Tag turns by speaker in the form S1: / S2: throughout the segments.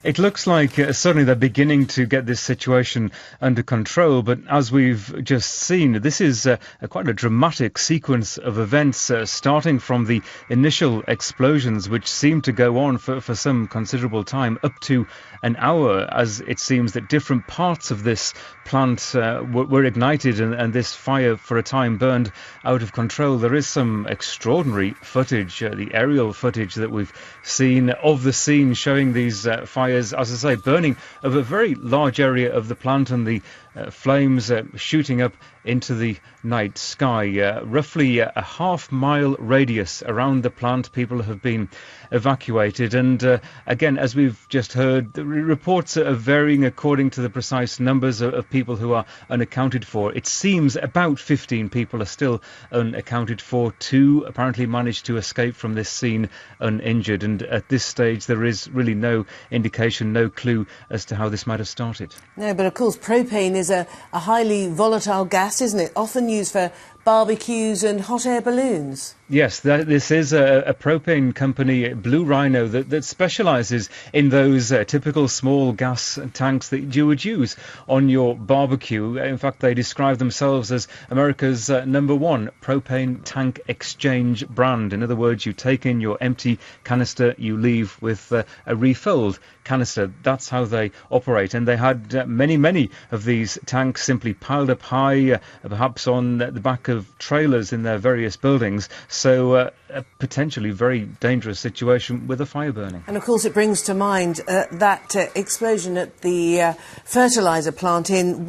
S1: It looks like certainly they're beginning to get this situation under control, but as we've just seen, this is quite a dramatic sequence of events, starting from the initial explosions, which seem to go on for some considerable time, up to an hour, as it seems that different parts of this plant were ignited and this fire for a time burned out of control. There is some extraordinary footage, the aerial footage that we've seen of the scene showing these fires, as I say, burning of a very large area of the plant, and the flames shooting up into the night sky. Roughly a half-mile radius around the plant, people have been evacuated. And again, as we've just heard, the reports are varying according to the precise numbers of people who are unaccounted for. It seems about 15 people are still unaccounted for. 2 apparently managed to escape from this scene uninjured. And at this stage, there is really no indication, no clue as to how this might have started.
S2: No, but of course, propane is a highly volatile gas, isn't it? Often used for barbecues and hot air balloons.
S1: Yes, this is a propane company, Blue Rhino, that specialises in those typical small gas tanks that you would use on your barbecue. In fact, they describe themselves as America's #1 propane tank exchange brand. In other words, you take in your empty canister, you leave with a refilled canister. That's how they operate. And they had many of these tanks simply piled up high, perhaps on the back of trailers in their various buildings. So a potentially very dangerous situation with a fire burning.
S2: And of course it brings to mind that explosion at the fertiliser plant in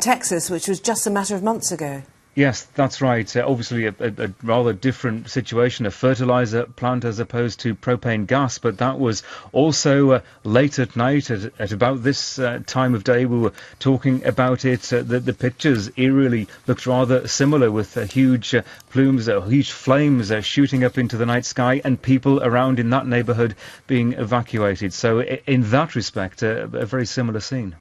S2: Texas, which was just a matter of months ago.
S1: Yes, that's right. Obviously a rather different situation, a fertiliser plant as opposed to propane gas, but that was also late at night at about this time of day. We were talking about it. The pictures eerily looked rather similar, with huge plumes, huge flames shooting up into the night sky, and people around in that neighbourhood being evacuated. So in that respect, a very similar scene.